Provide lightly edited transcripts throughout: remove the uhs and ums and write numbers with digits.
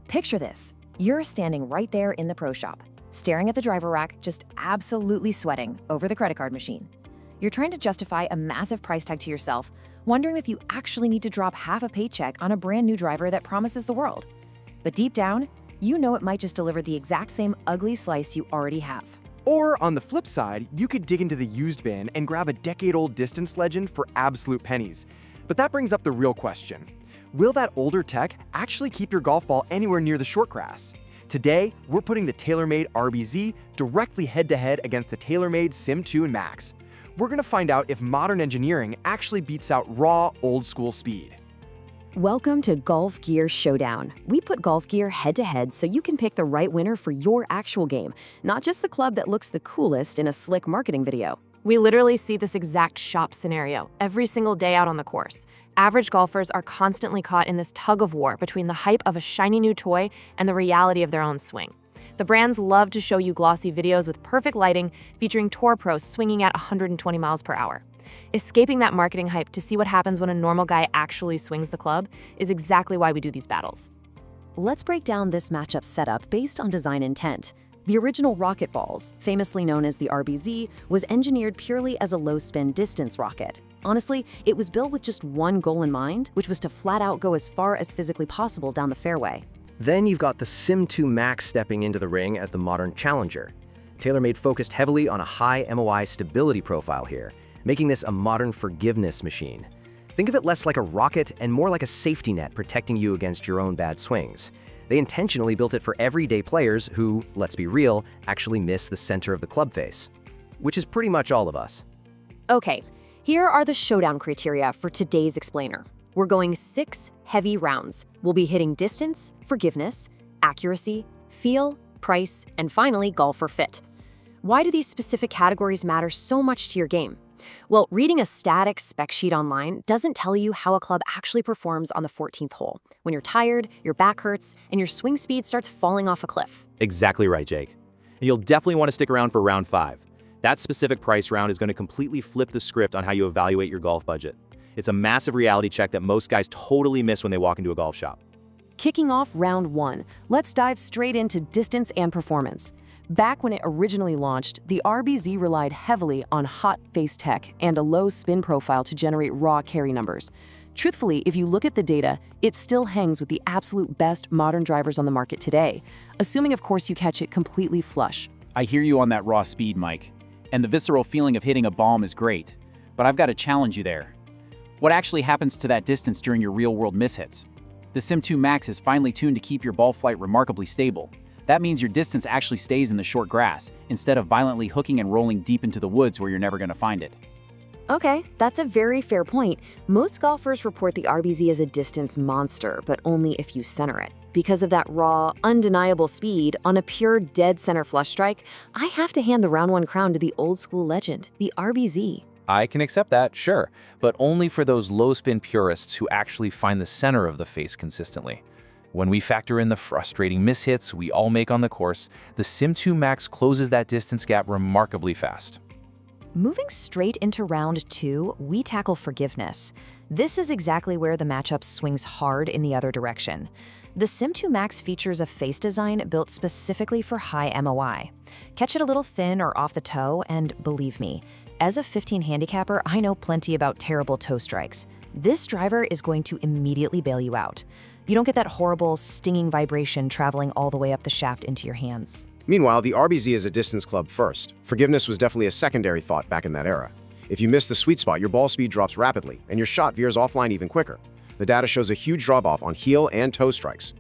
Picture this. You're standing right there in the pro shop, staring at the driver rack, just absolutely sweating over the credit card machine. You're trying to justify a massive price tag to yourself, wondering if you actually need to drop half a paycheck on a brand new driver that promises the world. But deep down, you know it might just deliver the exact same ugly slice you already have. Or on the flip side, you could dig into the used bin and grab a decade-old distance legend for absolute pennies. But that brings up the real question. Will that older tech actually keep your golf ball anywhere near the short grass? Today, we're putting the TaylorMade RBZ directly head-to-head against the TaylorMade SIM2 Max. We're gonna find out if modern engineering actually beats out raw, old-school speed. Welcome to Golf Gear Showdown. We put golf gear head-to-head so you can pick the right winner for your actual game, not just the club that looks the coolest in a slick marketing video. We literally see this exact shop scenario every single day out on the course. Average golfers are constantly caught in this tug-of-war between the hype of a shiny new toy and the reality of their own swing. The brands love to show you glossy videos with perfect lighting featuring tour pros swinging at 120 miles per hour. Escaping that marketing hype to see what happens when a normal guy actually swings the club is exactly why we do these battles. Let's break down this matchup setup based on design intent. The original RocketBallz, famously known as the RBZ, was engineered purely as a low-spin distance rocket. Honestly, it was built with just one goal in mind, which was to flat out go as far as physically possible down the fairway. Then you've got the SIM2 Max stepping into the ring as the modern challenger. TaylorMade focused heavily on a high MOI stability profile here, making this a modern forgiveness machine. Think of it less like a rocket and more like a safety net protecting you against your own bad swings. They intentionally built it for everyday players who, let's be real, actually miss the center of the club face, which is pretty much all of us. Okay, here are the showdown criteria for today's explainer. We're going 6 heavy rounds. We'll be hitting distance, forgiveness, accuracy, feel, price, and finally, golfer fit. Why do these specific categories matter so much to your game? Well, reading a static spec sheet online doesn't tell you how a club actually performs on the 14th hole, when you're tired, your back hurts, and your swing speed starts falling off a cliff. Exactly right, Jake. And you'll definitely want to stick around for round 5. That specific price round is going to completely flip the script on how you evaluate your golf budget. It's a massive reality check that most guys totally miss when they walk into a golf shop. Kicking off round 1, let's dive straight into distance and performance. Back when it originally launched, the RBZ relied heavily on hot face tech and a low spin profile to generate raw carry numbers. Truthfully, if you look at the data, it still hangs with the absolute best modern drivers on the market today, assuming of course you catch it completely flush. I hear you on that raw speed, Mike. And the visceral feeling of hitting a bomb is great. But I've got to challenge you there. What actually happens to that distance during your real-world mishits? The SIM2 Max is finely tuned to keep your ball flight remarkably stable. That means your distance actually stays in the short grass, instead of violently hooking and rolling deep into the woods where you're never going to find it. Okay, that's a very fair point. Most golfers report the RBZ as a distance monster, but only if you center it. Because of that raw, undeniable speed on a pure dead center flush strike, I have to hand the round 1 crown to the old school legend, the RBZ. I can accept that, sure, but only for those low-spin purists who actually find the center of the face consistently. When we factor in the frustrating mishits we all make on the course, the SIM2 Max closes that distance gap remarkably fast. Moving straight into round 2, we tackle forgiveness. This is exactly where the matchup swings hard in the other direction. The SIM2 Max features a face design built specifically for high MOI. Catch it a little thin or off the toe, and believe me, as a 15 handicapper, I know plenty about terrible toe strikes. This driver is going to immediately bail you out. You don't get that horrible, stinging vibration traveling all the way up the shaft into your hands. Meanwhile, the RBZ is a distance club first. Forgiveness was definitely a secondary thought back in that era. If you miss the sweet spot, your ball speed drops rapidly, and your shot veers offline even quicker. The data shows a huge drop-off on heel and toe strikes.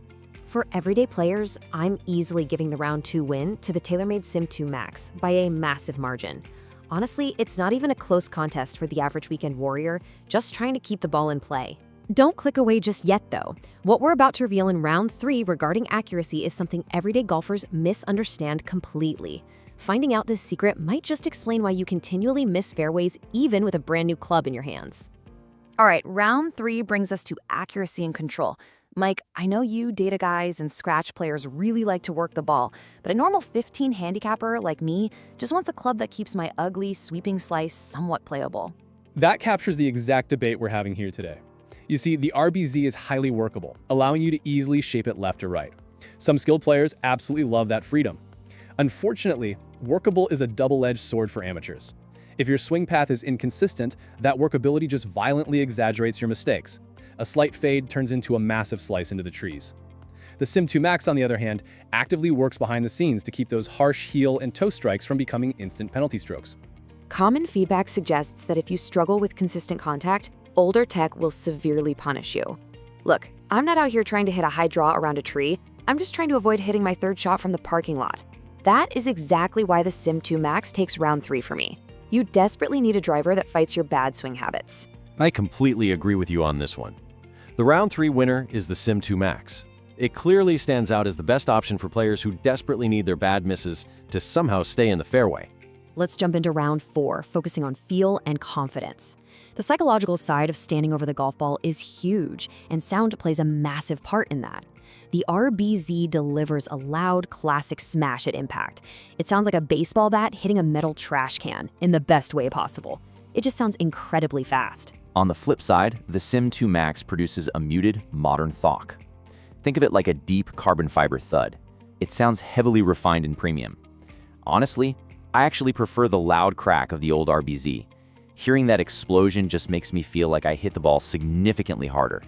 For everyday players, I'm easily giving the round 2 win to the TaylorMade SIM2 Max by a massive margin. Honestly, it's not even a close contest for the average weekend warrior, just trying to keep the ball in play. Don't click away just yet, though. What we're about to reveal in round 3 regarding accuracy is something everyday golfers misunderstand completely. Finding out this secret might just explain why you continually miss fairways even with a brand new club in your hands. All right, round 3 brings us to accuracy and control. Mike, I know you data guys and scratch players really like to work the ball, but a normal 15 handicapper like me just wants a club that keeps my ugly, sweeping slice somewhat playable. That captures the exact debate we're having here today. You see, the RBZ is highly workable, allowing you to easily shape it left or right. Some skilled players absolutely love that freedom. Unfortunately, workable is a double-edged sword for amateurs. If your swing path is inconsistent, that workability just violently exaggerates your mistakes. A slight fade turns into a massive slice into the trees. The SIM2 Max, on the other hand, actively works behind the scenes to keep those harsh heel and toe strikes from becoming instant penalty strokes. Common feedback suggests that if you struggle with consistent contact, older tech will severely punish you. Look, I'm not out here trying to hit a high draw around a tree. I'm just trying to avoid hitting my third shot from the parking lot. That is exactly why the SIM2 Max takes round 3 for me. You desperately need a driver that fights your bad swing habits. I completely agree with you on this one. The round 3 winner is the SIM2 Max. It clearly stands out as the best option for players who desperately need their bad misses to somehow stay in the fairway. Let's jump into round 4, focusing on feel and confidence. The psychological side of standing over the golf ball is huge, and sound plays a massive part in that. The RBZ delivers a loud, classic smash at impact. It sounds like a baseball bat hitting a metal trash can in the best way possible. It just sounds incredibly fast. On the flip side, the SIM2 Max produces a muted, modern thwack. Think of it like a deep carbon fiber thud. It sounds heavily refined and premium. Honestly, I actually prefer the loud crack of the old RBZ. Hearing that explosion just makes me feel like I hit the ball significantly harder.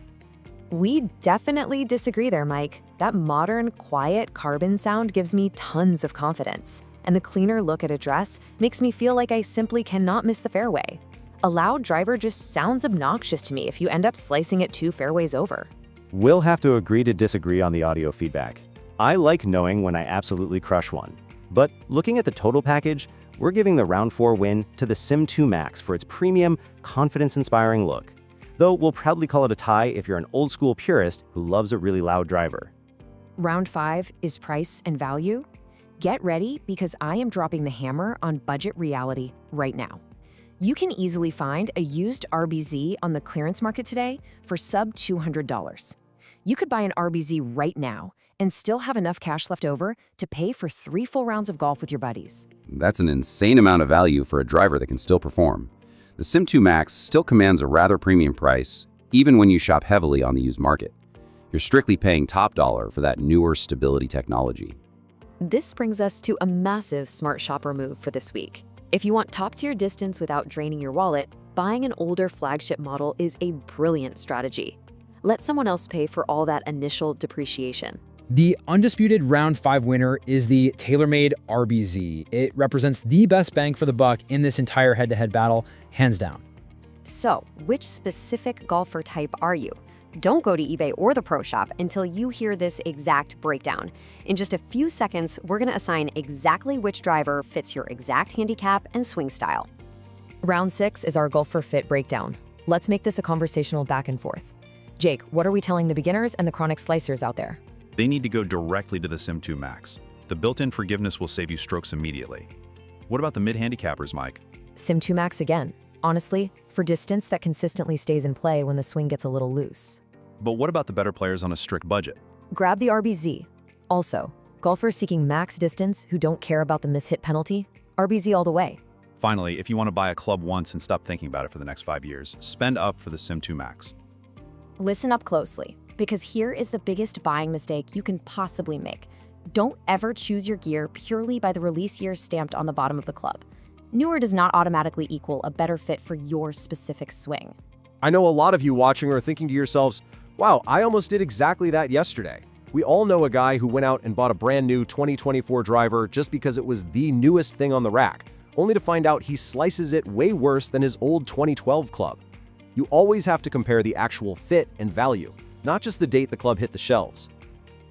We definitely disagree there, Mike. That modern, quiet carbon sound gives me tons of confidence, and the cleaner look at address makes me feel like I simply cannot miss the fairway. A loud driver just sounds obnoxious to me if you end up slicing it 2 fairways over. We'll have to agree to disagree on the audio feedback. I like knowing when I absolutely crush one. But looking at the total package, we're giving the round 4 win to the SIM2 Max for its premium, confidence-inspiring look. Though we'll proudly call it a tie if you're an old-school purist who loves a really loud driver. Round 5 is price and value. Get ready because I am dropping the hammer on budget reality right now. You can easily find a used RBZ on the clearance market today for sub $200. You could buy an RBZ right now and still have enough cash left over to pay for 3 full rounds of golf with your buddies. That's an insane amount of value for a driver that can still perform. The SIM2 Max still commands a rather premium price, even when you shop heavily on the used market. You're strictly paying top dollar for that newer stability technology. This brings us to a massive smart shopper move for this week. If you want top-tier distance without draining your wallet, buying an older flagship model is a brilliant strategy. Let someone else pay for all that initial depreciation. The undisputed round 5 winner is the TaylorMade RBZ. It represents the best bang for the buck in this entire head-to-head battle, hands down. So, which specific golfer type are you? Don't go to eBay or the Pro Shop until you hear this exact breakdown. In just a few seconds, we're going to assign exactly which driver fits your exact handicap and swing style. Round 6 is our golfer fit breakdown. Let's make this a conversational back and forth. Jake, what are we telling the beginners and the chronic slicers out there? They need to go directly to the SIM2 Max. The built-in forgiveness will save you strokes immediately. What about the mid-handicappers, Mike? SIM2 Max again. Honestly, for distance that consistently stays in play when the swing gets a little loose. But what about the better players on a strict budget? Grab the RBZ. Also, golfers seeking max distance who don't care about the mishit penalty, RBZ all the way. Finally, if you want to buy a club once and stop thinking about it for the next 5 years, spend up for the SIM2 Max. Listen up closely, because here is the biggest buying mistake you can possibly make. Don't ever choose your gear purely by the release year stamped on the bottom of the club. Newer does not automatically equal a better fit for your specific swing. I know a lot of you watching are thinking to yourselves, wow, I almost did exactly that yesterday. We all know a guy who went out and bought a brand new 2024 driver just because it was the newest thing on the rack, only to find out he slices it way worse than his old 2012 club. You always have to compare the actual fit and value, not just the date the club hit the shelves.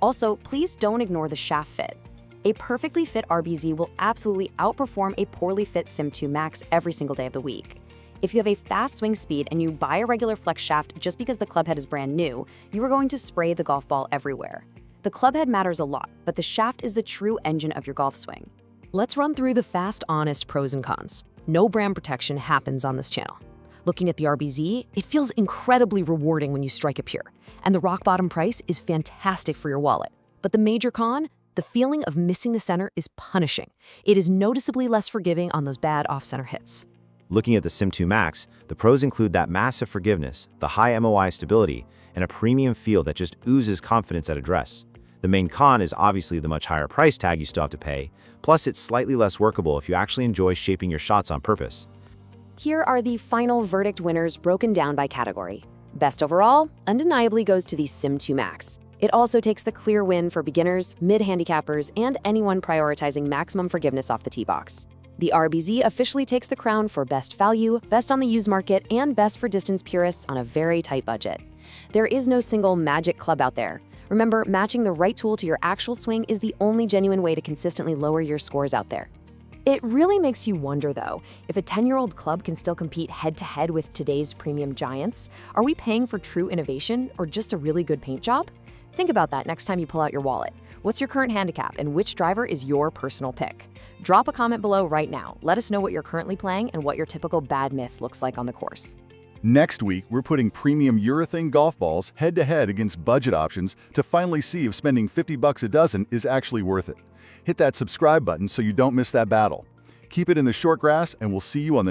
Also, please don't ignore the shaft fit. A perfectly fit RBZ will absolutely outperform a poorly fit SIM2 Max every single day of the week. If you have a fast swing speed and you buy a regular flex shaft just because the club head is brand new, you are going to spray the golf ball everywhere. The club head matters a lot, but the shaft is the true engine of your golf swing. Let's run through the fast, honest pros and cons. No brand protection happens on this channel. Looking at the RBZ, it feels incredibly rewarding when you strike it pure, and the rock bottom price is fantastic for your wallet. But the major con? The feeling of missing the center is punishing. It is noticeably less forgiving on those bad off-center hits. Looking at the SIM2 Max, the pros include that massive forgiveness, the high MOI stability, and a premium feel that just oozes confidence at address. The main con is obviously the much higher price tag you still have to pay, plus it's slightly less workable if you actually enjoy shaping your shots on purpose. Here are the final verdict winners broken down by category. Best overall undeniably goes to the SIM2 Max. It also takes the clear win for beginners, mid-handicappers, and anyone prioritizing maximum forgiveness off the tee box. The RBZ officially takes the crown for best value, best on the used market, and best for distance purists on a very tight budget. There is no single magic club out there. Remember, matching the right tool to your actual swing is the only genuine way to consistently lower your scores out there. It really makes you wonder, though, if a 10-year-old club can still compete head-to-head with today's premium giants. Are we paying for true innovation or just a really good paint job? Think about that next time you pull out your wallet. What's your current handicap and which driver is your personal pick? Drop a comment below right now. Let us know what you're currently playing and what your typical bad miss looks like on the course. Next week, we're putting premium urethane golf balls head-to-head against budget options to finally see if spending $50 a dozen is actually worth it. Hit that subscribe button so you don't miss that battle. Keep it in the short grass, and we'll see you on the